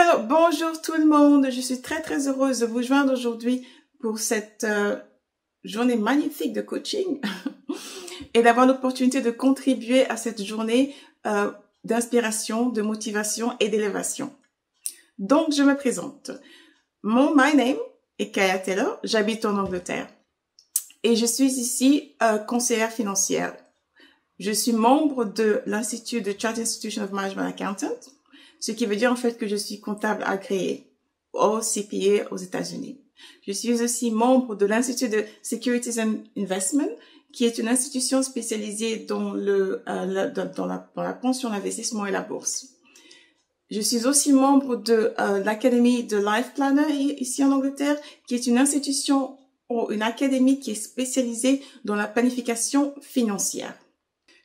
Alors, bonjour tout le monde. Je suis très heureuse de vous joindre aujourd'hui pour cette journée magnifique de coaching et d'avoir l'opportunité de contribuer à cette journée d'inspiration, de motivation et d'élévation. Donc, je me présente. My name est Kaya Taylor. J'habite en Angleterre et je suis ici conseillère financière. Je suis membre de l'Institut de Chartered Institution of Management Accountant, ce qui veut dire en fait que je suis comptable agréé au CPA aux États-Unis. Je suis aussi membre de l'Institut de Securities and Investment, qui est une institution spécialisée dans la pension, l'investissement et la bourse. Je suis aussi membre de l'Académie de Life Planner ici en Angleterre, qui est une institution ou une académie qui est spécialisée dans la planification financière.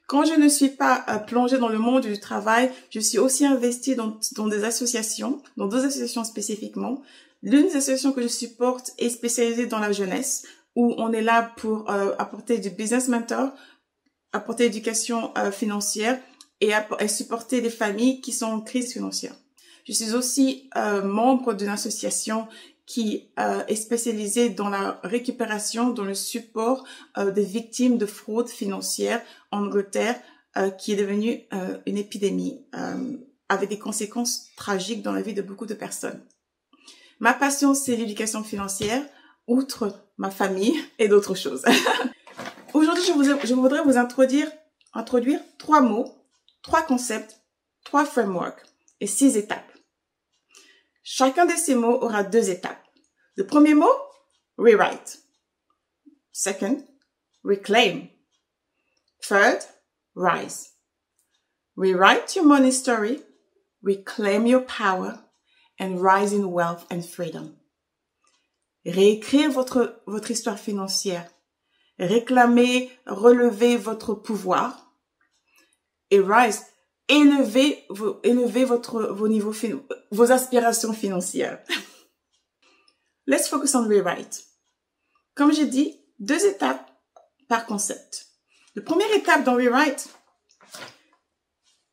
Quand je ne suis pas plongée dans le monde du travail, je suis aussi investie dans des associations, dans deux associations spécifiquement. L'une des associations que je supporte est spécialisée dans la jeunesse, où on est là pour apporter du business mentor, apporter l'éducation financière et supporter les familles qui sont en crise financière. Je suis aussi membre d'une association qui est spécialisée dans la récupération, dans le support des victimes de fraude financière en Angleterre, qui est devenue une épidémie avec des conséquences tragiques dans la vie de beaucoup de personnes. Ma passion, c'est l'éducation financière, outre ma famille et d'autres choses. Aujourd'hui, je voudrais vous introduire 3 mots, 3 concepts, 3 frameworks et 6 étapes. Chacun de ces mots aura 2 étapes. Le premier mot, rewrite. Second, reclaim. Third, rise. Rewrite your money story, reclaim your power, and rise in wealth and freedom. Réécrire votre histoire financière. Réclamer, relever votre pouvoir. Et rise, élever vos niveaux, vos aspirations financières. Let's focus on rewrite. Comme j'ai dit, 2 étapes par concept. La première étape dans rewrite,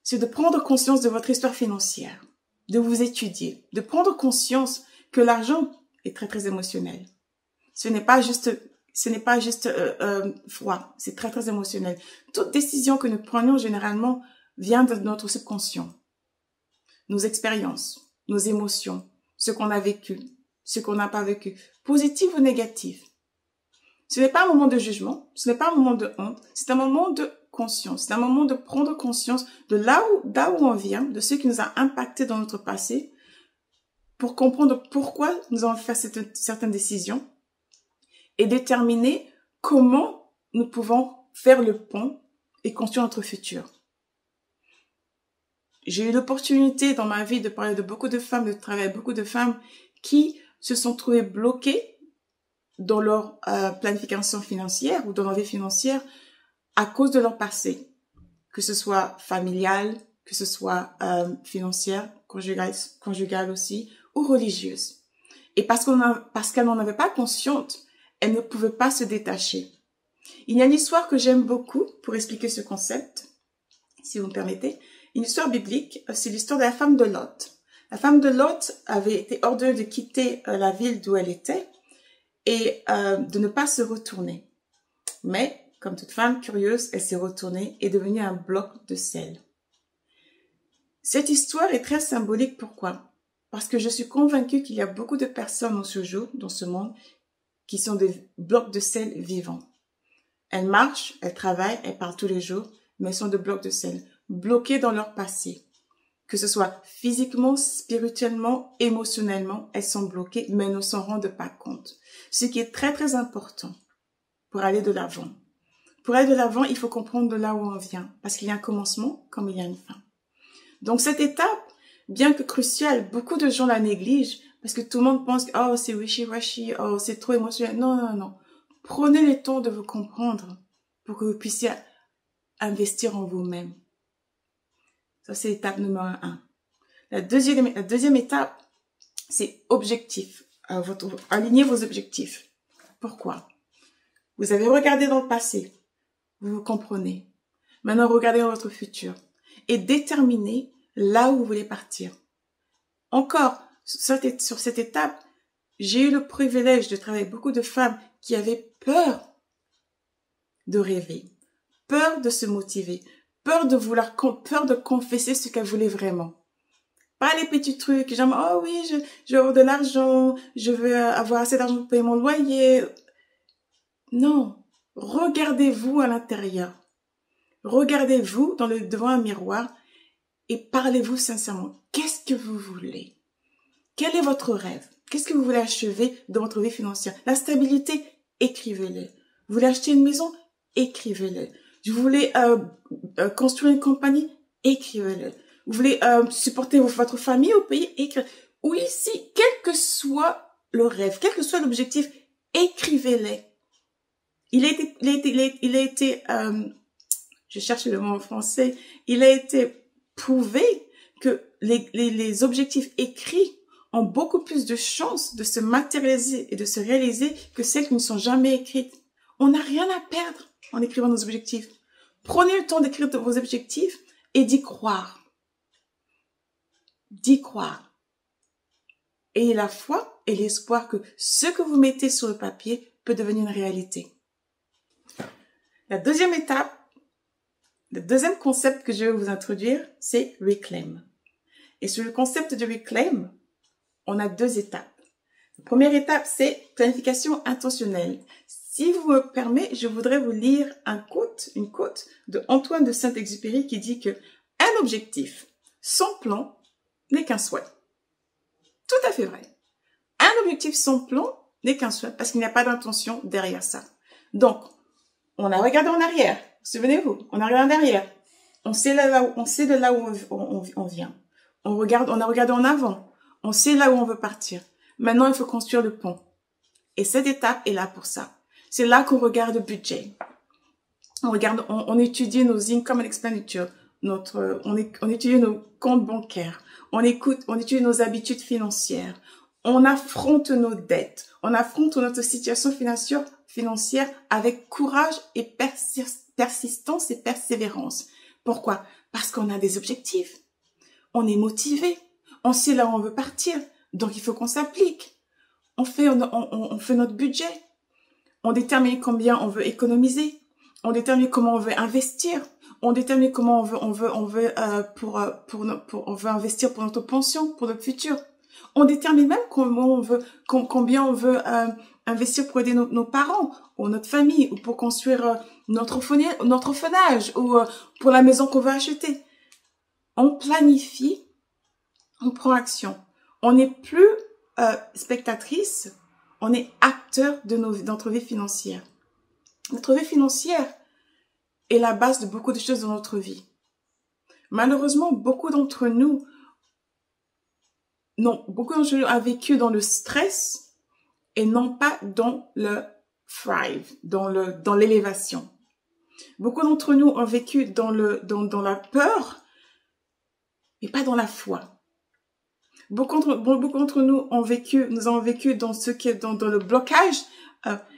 c'est de prendre conscience de votre histoire financière, de vous étudier, de prendre conscience que l'argent est très émotionnel. Ce n'est pas juste froid, c'est très émotionnel. Toute décision que nous prenons généralement vient de notre subconscient. Nos expériences, nos émotions, ce qu'on a vécu, ce qu'on n'a pas vécu, positif ou négatif. Ce n'est pas un moment de jugement, ce n'est pas un moment de honte, c'est un moment de conscience, c'est un moment de prendre conscience de là où on vient, de ce qui nous a impacté dans notre passé, pour comprendre pourquoi nous avons fait certaines décisions et déterminer comment nous pouvons faire le pont et construire notre futur. J'ai eu l'opportunité dans ma vie de parler de beaucoup de femmes, de travailler avec beaucoup de femmes qui se sont trouvées bloquées dans leur planification financière ou dans leur vie financière à cause de leur passé, que ce soit familial, que ce soit financière, conjugale aussi, ou religieuse. Et parce qu'elles n'en avaient pas conscience, elles ne pouvaient pas se détacher. Il y a une histoire que j'aime beaucoup pour expliquer ce concept, si vous me permettez. Une histoire biblique, c'est l'histoire de la femme de Lot. La femme de Lot avait été ordonnée de quitter la ville d'où elle était et de ne pas se retourner. Mais, comme toute femme curieuse, elle s'est retournée et est devenue un bloc de sel. Cette histoire est très symbolique. Pourquoi? Parce que je suis convaincue qu'il y a beaucoup de personnes en ce jour, dans ce monde, qui sont des blocs de sel vivants. Elles marchent, elles travaillent, elles parlent tous les jours, mais elles sont des blocs de sel, bloquées dans leur passé. Que ce soit physiquement, spirituellement, émotionnellement, elles sont bloquées, mais elles ne s'en rendent pas compte. Ce qui est très important pour aller de l'avant. Pour aller de l'avant, il faut comprendre de là où on vient, parce qu'il y a un commencement comme il y a une fin. Donc cette étape, bien que cruciale, beaucoup de gens la négligent, parce que tout le monde pense que oh, c'est wishy-washy, oh, c'est trop émotionnel. Non. Prenez le temps de vous comprendre pour que vous puissiez investir en vous-même. Ça, c'est l'étape numéro 1. La deuxième étape, c'est objectif. Alignez vos objectifs. Pourquoi? Vous avez regardé dans le passé. Vous vous comprenez. Maintenant, regardez dans votre futur. Et déterminez là où vous voulez partir. Encore, sur cette étape, j'ai eu le privilège de travailler avec beaucoup de femmes qui avaient peur de rêver, peur de se motiver, peur de confesser ce qu'elles voulaient vraiment. Pas les petits trucs, genre, oh oui, je veux avoir de l'argent, je veux avoir assez d'argent pour payer mon loyer. Non, regardez-vous à l'intérieur. Regardez-vous devant un miroir et parlez-vous sincèrement. Qu'est-ce que vous voulez? Quel est votre rêve? Qu'est-ce que vous voulez achever dans votre vie financière? La stabilité, écrivez-le. Vous voulez acheter une maison? Écrivez-le. Vous voulez construire une compagnie? Écrivez-le. Vous voulez supporter votre famille au pays? Écrivez-le. Ou ici, quel que soit le rêve, quel que soit l'objectif, écrivez-le. Il a été, je cherche le mot en français, il a été prouvé que les objectifs écrits ont beaucoup plus de chances de se matérialiser et de se réaliser que celles qui ne sont jamais écrites. On n'a rien à perdre en écrivant nos objectifs. Prenez le temps d'écrire vos objectifs et d'y croire. D'y croire. Ayez la foi et l'espoir que ce que vous mettez sur le papier peut devenir une réalité. La deuxième étape, le deuxième concept que je vais vous introduire, c'est Reclaim. Et sur le concept de Reclaim, on a deux étapes. La première étape, c'est planification intentionnelle. Si vous me permettez, je voudrais vous lire une quote de Antoine de Saint-Exupéry qui dit que un objectif sans plan n'est qu'un souhait. Tout à fait vrai. Un objectif sans plan n'est qu'un souhait parce qu'il n'y a pas d'intention derrière ça. Donc, on a regardé en arrière. Souvenez-vous, on a regardé en arrière. On sait de là où on vient. On a regardé en avant. On sait là où on veut partir. Maintenant, il faut construire le pont. Et cette étape est là pour ça. C'est là qu'on regarde le budget. On étudie nos income and expenditure. On étudie nos comptes bancaires. On étudie nos habitudes financières. On affronte nos dettes. On affronte notre situation financière avec courage et persistance et persévérance. Pourquoi? Parce qu'on a des objectifs. On est motivé. On sait là où on veut partir. Donc, il faut qu'on s'applique. On fait notre budget. On détermine combien on veut économiser. On détermine comment on veut investir. On détermine comment on veut investir pour notre pension, pour notre futur. On détermine même combien on veut investir pour aider nos parents ou notre famille ou pour construire notre orphelinage ou pour la maison qu'on veut acheter. On planifie, on prend action. On n'est plus spectatrice, on est acteur de notre vie financière. Notre vie financière est la base de beaucoup de choses dans notre vie. Malheureusement, beaucoup d'entre nous ont vécu dans le stress et non pas dans le thrive, dans l'élévation. Beaucoup d'entre nous ont vécu dans la peur et pas dans la foi. Beaucoup d'entre nous ont vécu dans dans le blocage,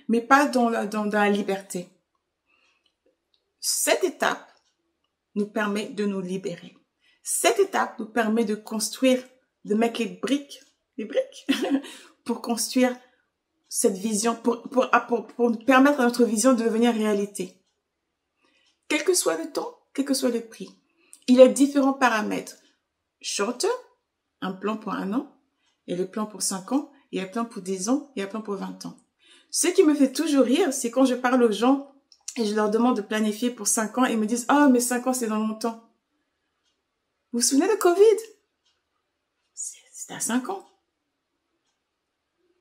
mais pas dans la liberté. Cette étape nous permet de nous libérer. Cette étape nous permet de construire, de mettre les briques pour construire cette vision, pour permettre à notre vision de devenir réalité. Quel que soit le temps, quel que soit le prix, il y a différents paramètres. Short term, un plan pour 1 an, et le plan pour 5 ans, il y a un plan pour 10 ans, il y a un plan pour 20 ans. Ce qui me fait toujours rire, c'est quand je parle aux gens et je leur demande de planifier pour 5 ans et ils me disent « Ah, mais 5 ans, c'est dans longtemps. » Vous vous souvenez de Covid? C'était à 5 ans.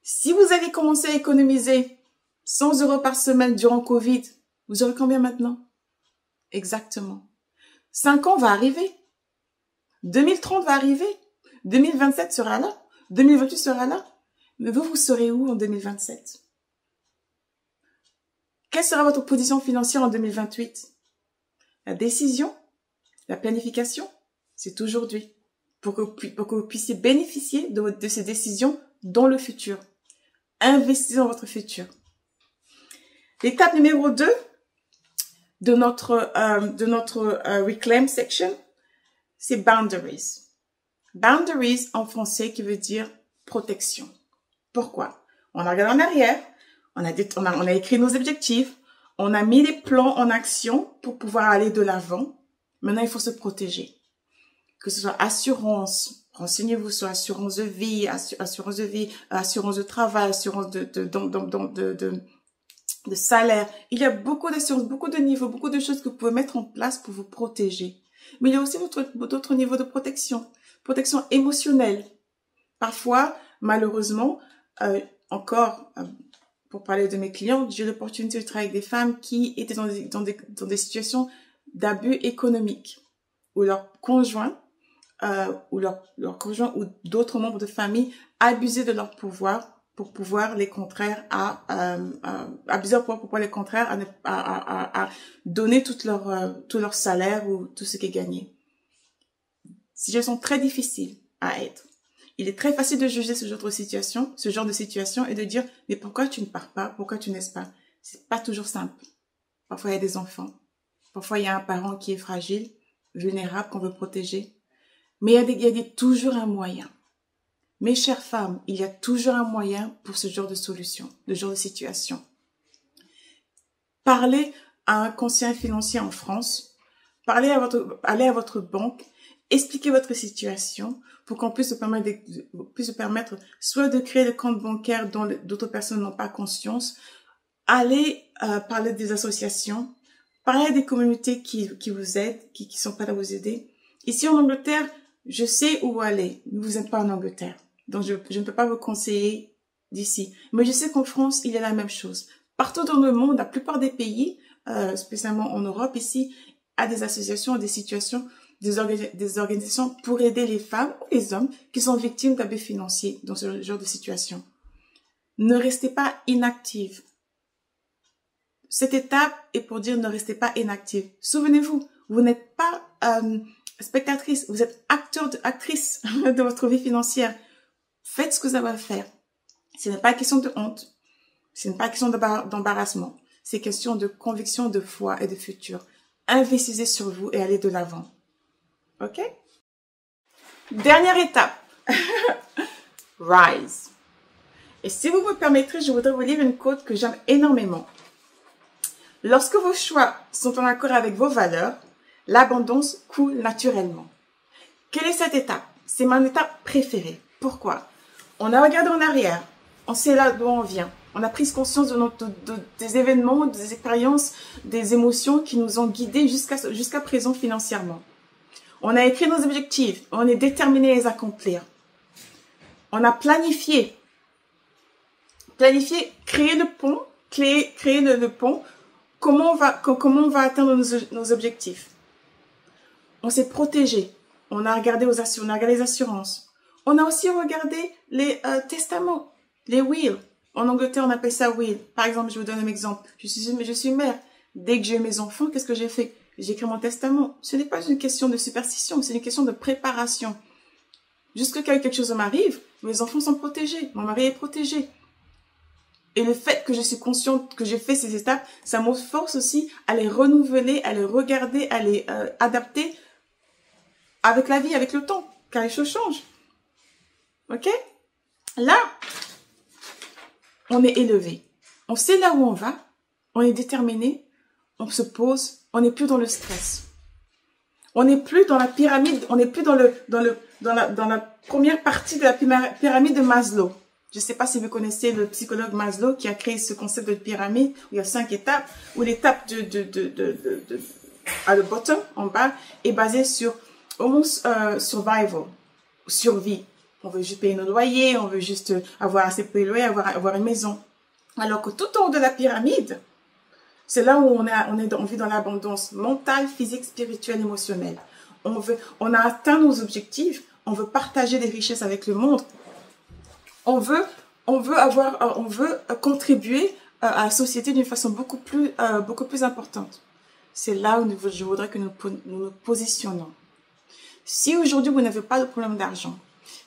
Si vous avez commencé à économiser 100 € par semaine durant Covid, vous aurez combien maintenant? Exactement. 5 ans va arriver. 2030 va arriver. 2027 sera là. 2028 sera là. Mais vous serez où en 2027? Quelle sera votre position financière en 2028? La décision, la planification, c'est aujourd'hui. Pour que vous puissiez bénéficier de ces décisions dans le futur. Investissez dans votre futur. L'étape numéro 2 de notre Reclaim section, c'est boundaries. Boundaries en français qui veut dire protection. Pourquoi? On a regardé en arrière, on a écrit nos objectifs, on a mis les plans en action pour pouvoir aller de l'avant. Maintenant, il faut se protéger. Que ce soit assurance, renseignez-vous sur assurance de vie, assurance de travail, assurance de salaire. Il y a beaucoup d'assurances, beaucoup de niveaux, beaucoup de choses que vous pouvez mettre en place pour vous protéger. Mais il y a aussi d'autres niveaux de protection. Protection émotionnelle. Parfois, malheureusement, pour parler de mes clients, j'ai l'opportunité de travailler avec des femmes qui étaient dans des situations d'abus économiques, où leur conjoint, leur conjoint ou d'autres membres de famille abusaient de leur pouvoir pour pouvoir les contraire abuser pour pouvoir les contraire à donner tout leur salaire ou tout ce qui est gagné. Situations très difficiles à être. Il est très facile de juger ce genre de situation et de dire, mais pourquoi tu ne pars pas? Pourquoi tu n'es pas? C'est pas toujours simple. Parfois, il y a des enfants. Parfois, il y a un parent qui est fragile, vulnérable, qu'on veut protéger. Mais il y a toujours un moyen. Mes chères femmes, il y a toujours un moyen pour ce genre de solution, ce genre de situation. Parlez à un conseiller financier en France, allez à votre banque, expliquez votre situation pour qu'on puisse se permettre soit de créer des comptes bancaires dont d'autres personnes n'ont pas conscience, allez parler des associations, parlez des communautés qui vous aident, qui sont prêtes à vous aider. Ici en Angleterre, je sais où aller, mais vous n'êtes pas en Angleterre. Donc, je ne peux pas vous conseiller d'ici. Mais je sais qu'en France, il y a la même chose. Partout dans le monde, la plupart des pays, spécialement en Europe, ici, a des associations, des situations, des organisations pour aider les femmes ou les hommes qui sont victimes d'abus financiers dans ce genre de situation. Ne restez pas inactive. Cette étape est pour dire ne restez pas inactive. Souvenez-vous, vous n'êtes pas spectatrice, vous êtes actrice de votre vie financière. Faites ce que ça va faire. Ce n'est pas question de honte. Ce n'est pas question d'embarrassement. C'est question de conviction, de foi et de futur. Investissez sur vous et allez de l'avant. OK? Dernière étape. Rise. Et si vous me permettrez, je voudrais vous lire une quote que j'aime énormément. Lorsque vos choix sont en accord avec vos valeurs, l'abondance coule naturellement. Quelle est cette étape? C'est mon étape préférée. Pourquoi? On a regardé en arrière, on sait là d'où on vient, on a pris conscience des événements, des expériences, des émotions qui nous ont guidés jusqu'à présent financièrement. On a écrit nos objectifs, on est déterminé à les accomplir. On a planifié, créer le pont, comment on va atteindre nos objectifs. On s'est protégé, on a regardé les assurances. On a aussi regardé les testaments, les wills. En Angleterre, on appelle ça will. Par exemple, je vous donne un exemple. Je suis mère. Dès que j'ai eu mes enfants, qu'est-ce que j'ai fait? J'ai écrit mon testament. Ce n'est pas une question de superstition, c'est une question de préparation. Jusqu'à quelque chose m'arrive, mes enfants sont protégés, mon mari est protégé. Et le fait que je suis consciente que j'ai fait ces étapes, ça me force aussi à les renouveler, à les regarder, à les adapter avec la vie, avec le temps, car les choses changent. OK? Là, on est élevé. On sait là où on va. On est déterminé. On se pose. On n'est plus dans le stress. On n'est plus dans la pyramide. On n'est plus dans la première partie de la pyramide de Maslow. Je ne sais pas si vous connaissez le psychologue Maslow qui a créé ce concept de pyramide où il y a 5 étapes, où l'étape à le bottom, en bas, est basée sur survival, survie. On veut juste payer nos loyers, on veut juste avoir assez pour les loyers, avoir une maison. Alors que tout en haut de la pyramide, c'est là où on vit dans l'abondance mentale, physique, spirituelle, émotionnelle. On a atteint nos objectifs, on veut partager des richesses avec le monde. On veut contribuer à la société d'une façon beaucoup plus importante. C'est là où je voudrais que nous nous positionnons. Si aujourd'hui vous n'avez pas de problème d'argent,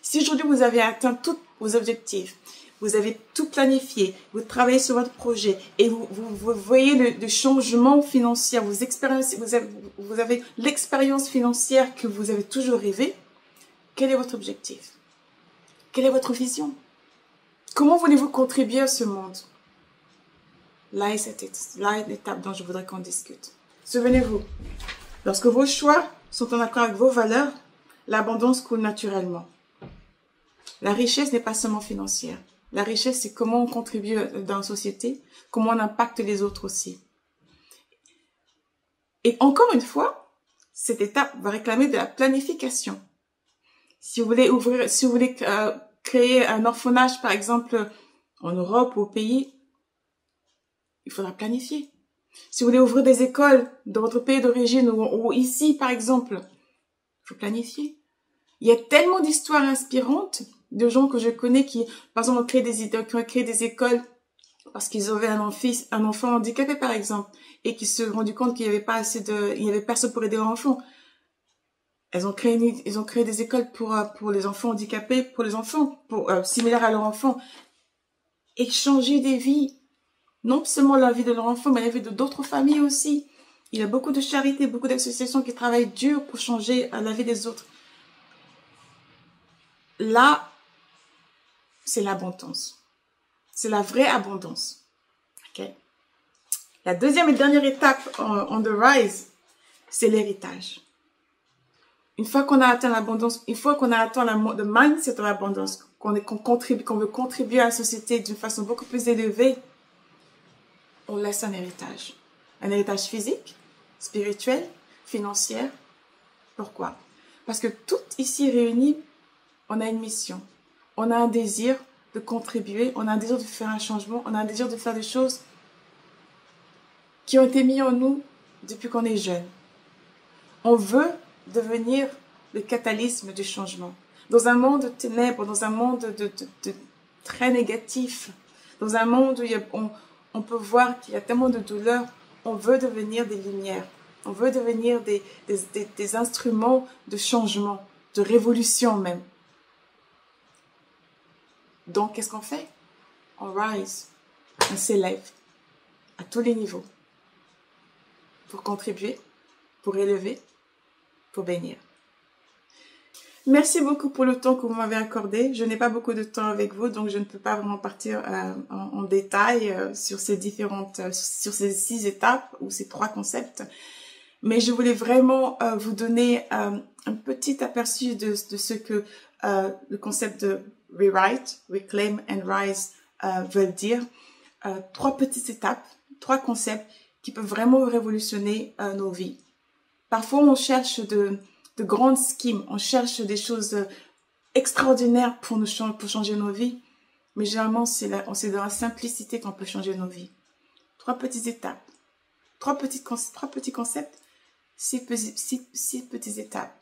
si aujourd'hui vous avez atteint tous vos objectifs, vous avez tout planifié, vous travaillez sur votre projet et vous voyez le changement financier, vous avez l'expérience financière que vous avez toujours rêvé, Quel est votre objectif? Quelle est votre vision? Comment voulez-vous contribuer à ce monde? Là est l'étape dont je voudrais qu'on discute. Souvenez-vous, lorsque vos choix sont en accord avec vos valeurs, l'abondance coule naturellement. La richesse n'est pas seulement financière. La richesse, c'est comment on contribue dans la société, comment on impacte les autres aussi. Et encore une fois, cette étape va réclamer de la planification. Si vous voulez créer un orphelinage, par exemple, en Europe ou au pays, il faudra planifier. Si vous voulez ouvrir des écoles dans votre pays d'origine ou ici, par exemple, il faut planifier. Il y a tellement d'histoires inspirantes de gens que je connais qui, par exemple, ont créé des écoles parce qu'ils avaient un enfant handicapé, par exemple, et qui se sont rendus compte qu'il n'y avait personne pour aider leur enfant. Ils ont créé des écoles pour les enfants handicapés, pour les enfants, similaires à leur enfant, et changer des vies. Non seulement la vie de leur enfant, mais la vie de d'autres familles aussi. Il y a beaucoup de charités, beaucoup d'associations qui travaillent dur pour changer la vie des autres. Là, c'est l'abondance. C'est la vraie abondance. Okay? La deuxième et dernière étape on the rise, c'est l'héritage. Une fois qu'on a atteint l'abondance, une fois qu'on a atteint le mindset de l'abondance, qu'on veut contribuer à la société d'une façon beaucoup plus élevée, on laisse un héritage. Un héritage physique, spirituel, financier. Pourquoi? Parce que toutes ici réunies, on a une mission. On a un désir de contribuer, on a un désir de faire un changement, on a un désir de faire des choses qui ont été mises en nous depuis qu'on est jeune. On veut devenir le catalysme du changement. Dans un monde de ténèbres, dans un monde de très négatif, dans un monde où on peut voir qu'il y a tellement de douleur, on veut devenir des lumières. On veut devenir des instruments de changement, de révolution même. Donc, qu'est-ce qu'on fait? On rise, on s'élève à tous les niveaux pour contribuer, pour élever, pour bénir. Merci beaucoup pour le temps que vous m'avez accordé. Je n'ai pas beaucoup de temps avec vous, donc je ne peux pas vraiment partir en détail sur ces 6 étapes ou ces 3 concepts. Mais je voulais vraiment vous donner un petit aperçu de ce que le concept de rewrite, reclaim and rise veulent dire. 3 petites étapes, 3 concepts qui peuvent vraiment révolutionner nos vies. Parfois, on cherche de grandes schemes, on cherche des choses extraordinaires pour changer nos vies. Mais généralement, c'est dans la simplicité qu'on peut changer nos vies. 3 petites étapes, 3 petits concepts, 6 petites étapes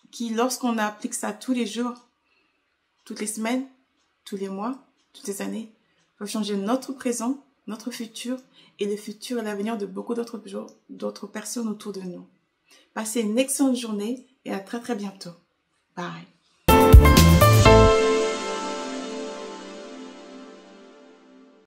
qui, lorsqu'on applique ça tous les jours, toutes les semaines, tous les mois, toutes les années, peuvent changer notre présent, notre futur et le futur et l'avenir de beaucoup d'autres personnes autour de nous. Passez une excellente journée et à très très bientôt. Bye.